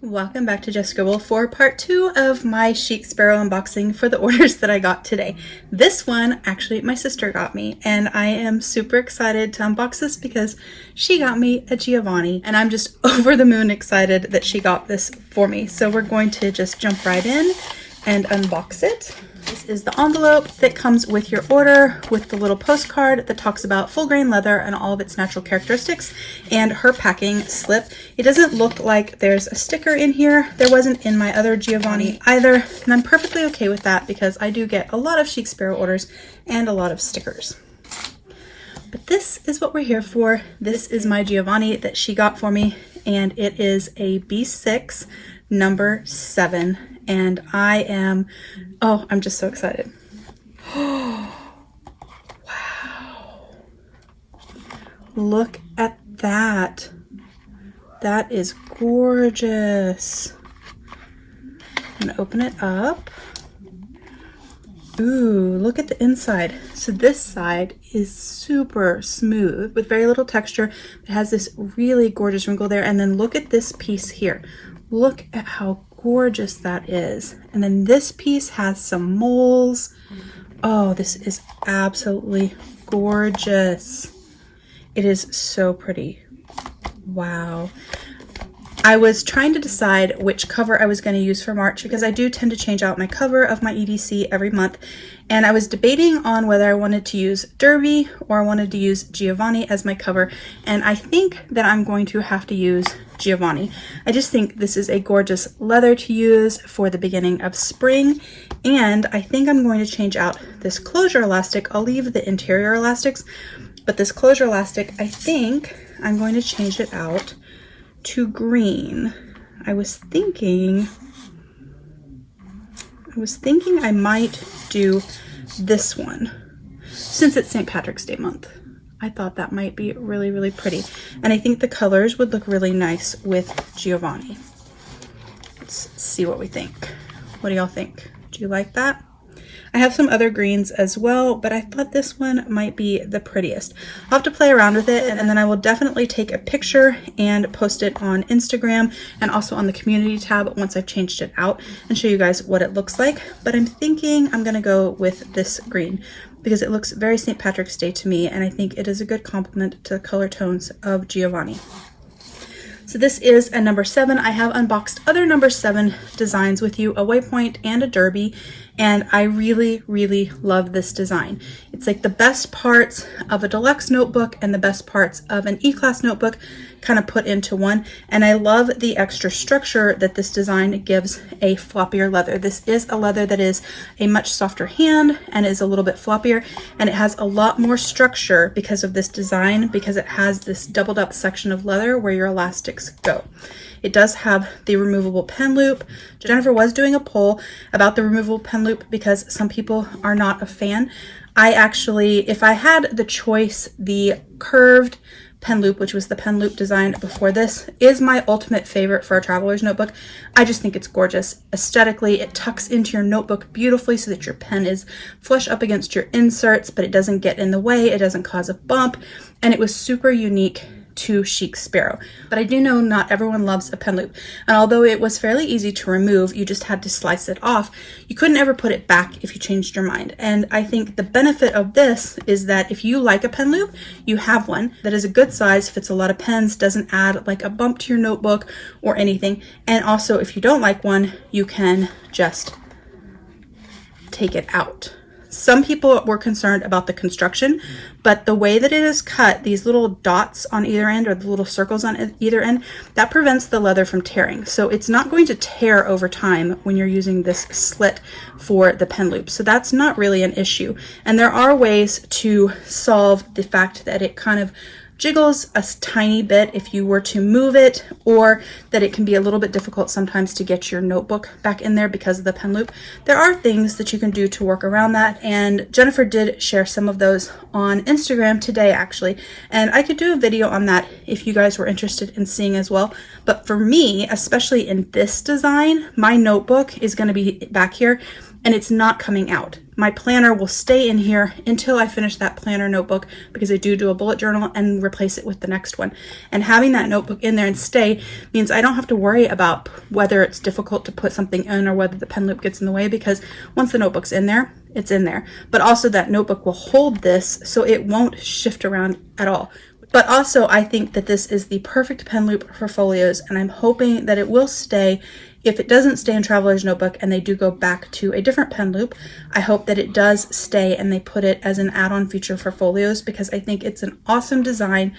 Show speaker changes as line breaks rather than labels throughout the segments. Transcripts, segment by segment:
Welcome back to Just Scribble for part 2 of my Chic Sparrow unboxing for the orders that I got today. This one, actually, my sister got me, and I am super excited to unbox this because she got me a Giovanni, and I'm just over the moon excited that she got this for me. So we're going to just jump right in and unbox it. This is the envelope that comes with your order with the little postcard that talks about full grain leather and all of its natural characteristics and her packing slip. It doesn't look like there's a sticker in here. There wasn't in my other Giovanni either, and I'm perfectly okay with that because I do get a lot of Chic Sparrow orders and a lot of stickers. But this is what we're here for. This is my Giovanni that she got for me, and it is a B6 number 7. And I'm just so excited. Wow. Look at that. That is gorgeous. I'm gonna open it up. Ooh, look at the inside. So this side is super smooth with very little texture. It has this really gorgeous wrinkle there. And then look at this piece here. Look at how gorgeous that is. And then this piece has some moles. Oh, this is absolutely gorgeous. It is so pretty. Wow. I was trying to decide which cover I was going to use for March because I do tend to change out my cover of my EDC every month, and I was debating on whether I wanted to use Derby or I wanted to use Giovanni as my cover, and I think that I'm going to have to use Giovanni. I just think this is a gorgeous leather to use for the beginning of spring, and I think I'm going to change out this closure elastic. I'll leave the interior elastics, but this closure elastic, I think I'm going to change it out to green. I was thinking I might do this one since it's St. Patrick's Day month. I thought that might be really, really pretty. And I think the colors would look really nice with Giovanni. Let's see what we think. What do y'all think? Do you like that? I have some other greens as well, but I thought this one might be the prettiest. I'll have to play around with it, and then I will definitely take a picture and post it on Instagram and also on the community tab once I've changed it out and show you guys what it looks like. But I'm thinking I'm gonna go with this green because it looks very St. Patrick's Day to me, and I think it is a good complement to the color tones of Giovanni. So this is a number 7. I have unboxed other number 7 designs with you, a waypoint and a derby, and I really, really love this design. It's like the best parts of a deluxe notebook and the best parts of an E-class notebook kind of put into one, and I love the extra structure that this design gives a floppier leather. This is a leather that is a much softer hand and is a little bit floppier, and it has a lot more structure because of this design, because it has this doubled up section of leather where your elastics go. It does have the removable pen loop. Jennifer was doing a poll about the removable pen loop because some people are not a fan. I actually, if I had the choice, the curved pen loop, which was the pen loop design before this, is my ultimate favorite for a traveler's notebook. I just think it's gorgeous. Aesthetically, it tucks into your notebook beautifully so that your pen is flush up against your inserts, but it doesn't get in the way, it doesn't cause a bump, and it was super unique to Chic Sparrow. But I do know not everyone loves a pen loop, and although it was fairly easy to remove, you just had to slice it off, you couldn't ever put it back if you changed your mind. And I think the benefit of this is that if you like a pen loop, you have one that is a good size, fits a lot of pens, doesn't add like a bump to your notebook or anything. And also if you don't like one, you can just take it out. Some people were concerned about the construction, but the way that it is cut, these little dots on either end or the little circles on either end, that prevents the leather from tearing. So it's not going to tear over time when you're using this slit for the pen loop. So that's not really an issue. And there are ways to solve the fact that it kind of jiggles a tiny bit if you were to move it, or that it can be a little bit difficult sometimes to get your notebook back in there because of the pen loop. There are things that you can do to work around that, and Jennifer did share some of those on Instagram today actually, and I could do a video on that if you guys were interested in seeing as well. But for me, especially in this design, my notebook is going to be back here, and it's not coming out. My planner will stay in here until I finish that planner notebook, because I do a bullet journal and replace it with the next one. And having that notebook in there and stay means I don't have to worry about whether it's difficult to put something in or whether the pen loop gets in the way, because once the notebook's in there, it's in there. But also that notebook will hold this so it won't shift around at all. But also I think that this is the perfect pen loop for folios, and I'm hoping that it will stay. If it doesn't stay in Traveler's Notebook and they do go back to a different pen loop, I hope that it does stay and they put it as an add-on feature for folios, because I think it's an awesome design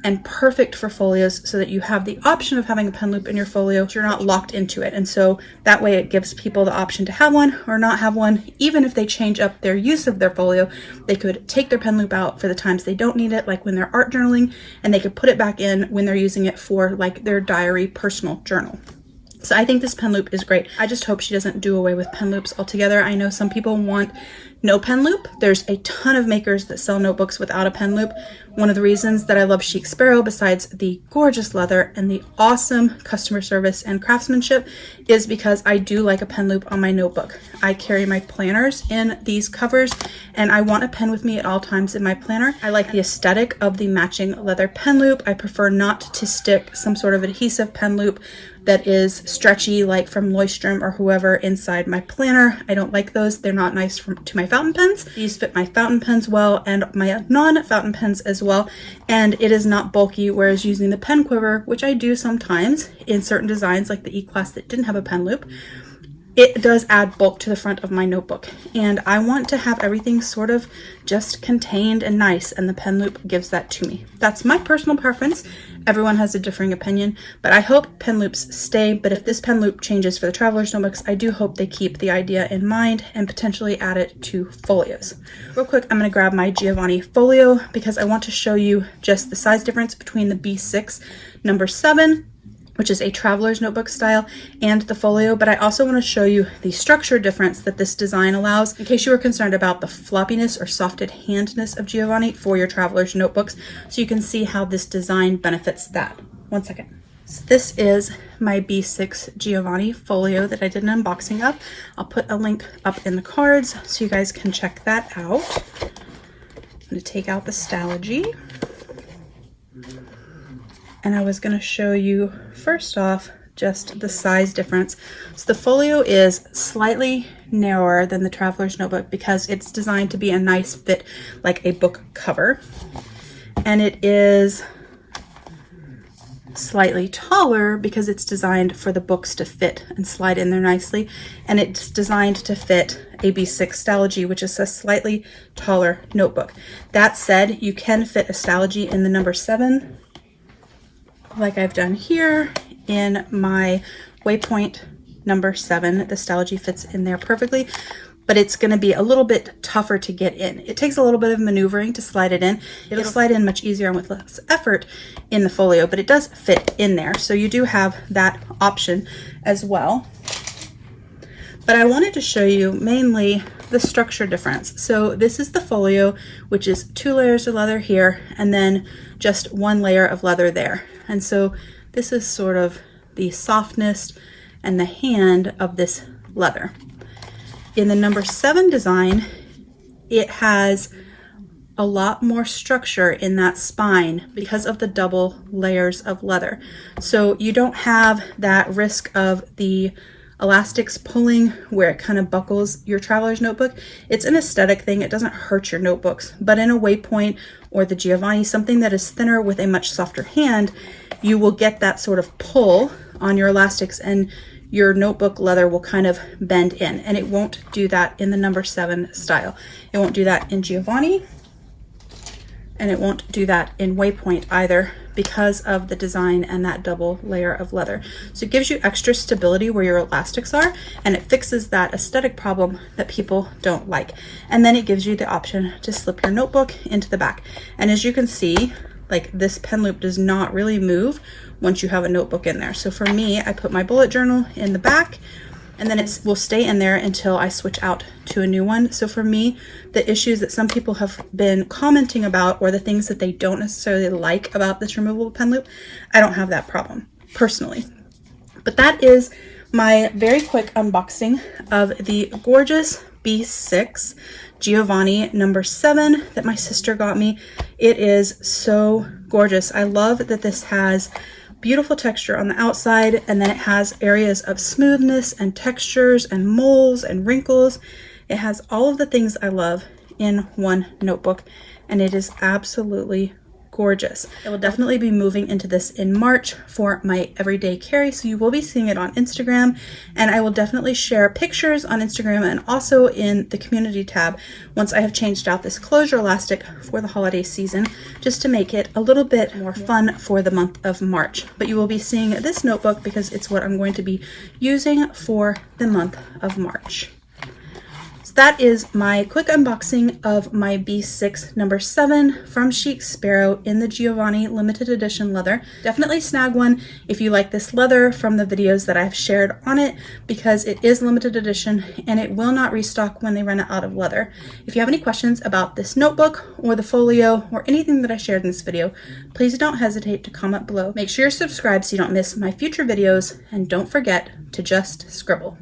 and perfect for folios, so that you have the option of having a pen loop in your folio. You're not locked into it, and so that way it gives people the option to have one or not have one. Even if they change up their use of their folio, they could take their pen loop out for the times they don't need it, like when they're art journaling, and they could put it back in when they're using it for like their diary personal journal. So I think this pen loop is great. I just hope she doesn't do away with pen loops altogether. I know some people want no pen loop. There's a ton of makers that sell notebooks without a pen loop. One of the reasons that I love Chic Sparrow, besides the gorgeous leather and the awesome customer service and craftsmanship, is because I do like a pen loop on my notebook. I carry my planners in these covers, and I want a pen with me at all times in my planner. I like the aesthetic of the matching leather pen loop. I prefer not to stick some sort of adhesive pen loop that is stretchy, like from Leuchtturm or whoever, inside my planner. I don't like those. They're not nice to my fountain pens. These fit my fountain pens well and my non-fountain pens as well, and it is not bulky, whereas using the pen quiver, which I do sometimes in certain designs like the E-Class that didn't have a pen loop, it does add bulk to the front of my notebook, and I want to have everything sort of just contained and nice, and the pen loop gives that to me. That's my personal preference. Everyone has a differing opinion, but I hope pen loops stay. But if this pen loop changes for the Traveler's Notebooks, I do hope they keep the idea in mind and potentially add it to folios. Real quick, I'm going to grab my Giovanni folio because I want to show you just the size difference between the B6 number 7, which is a Traveler's Notebook style, and the folio, but I also want to show you the structure difference that this design allows, in case you were concerned about the floppiness or softed handness of Giovanni for your Traveler's Notebooks, so you can see how this design benefits that. One second. So this is my B6 Giovanni folio that I did an unboxing of. I'll put a link up in the cards so you guys can check that out. I'm going to take out the Stalogy. And I was going to show you, first off, just the size difference. So the folio is slightly narrower than the Traveler's Notebook because it's designed to be a nice fit, like a book cover. And it is slightly taller because it's designed for the books to fit and slide in there nicely. And it's designed to fit a B6 Stalogy, which is a slightly taller notebook. That said, you can fit a Stalogy in the number 7, like I've done here in my Waypoint number 7. The Stalogy fits in there perfectly, but it's going to be a little bit tougher to get in. It takes a little bit of maneuvering to slide it in. It'll slide in much easier and with less effort in the folio, but it does fit in there. So you do have that option as well. But I wanted to show you mainly the structure difference. So this is the folio, which is 2 layers of leather here and then just 1 layer of leather there. And so this is sort of the softness and the hand of this leather. In the number 7 design, it has a lot more structure in that spine because of the double layers of leather. So you don't have that risk of the elastics pulling where it kind of buckles your Traveler's Notebook. It's an aesthetic thing. It doesn't hurt your notebooks, but in a Waypoint or the Giovanni, something that is thinner with a much softer hand, you will get that sort of pull on your elastics and your notebook leather will kind of bend in, and it won't do that in the number 7 style. It won't do that in Giovanni, and it won't do that in Waypoint either because of the design and that double layer of leather. So it gives you extra stability where your elastics are, and it fixes that aesthetic problem that people don't like. And then it gives you the option to slip your notebook into the back. And as you can see, like this pen loop does not really move once you have a notebook in there. So for me, I put my bullet journal in the back, and then it will stay in there until I switch out to a new one. So for me, the issues that some people have been commenting about, or the things that they don't necessarily like about this removable pen loop, I don't have that problem personally. But that is my very quick unboxing of the gorgeous B6 Giovanni No.7 that my sister got me. It is so gorgeous. I love that this has beautiful texture on the outside, and then it has areas of smoothness and textures and moles and wrinkles. It has all of the things I love in one notebook, and it is absolutely gorgeous. I will definitely be moving into this in March for my everyday carry, so you will be seeing it on Instagram, and I will definitely share pictures on Instagram and also in the community tab once I have changed out this closure elastic for the holiday season, just to make it a little bit more fun for the month of March. But you will be seeing this notebook because it's what I'm going to be using for the month of March. That is my quick unboxing of my B6 No.7 from Chic Sparrow in the Giovanni limited edition leather. Definitely snag one if you like this leather from the videos that I've shared on it, because it is limited edition and it will not restock when they run out of leather. If you have any questions about this notebook or the folio or anything that I shared in this video, please don't hesitate to comment below. Make sure you're subscribed so you don't miss my future videos, and don't forget to just scribble.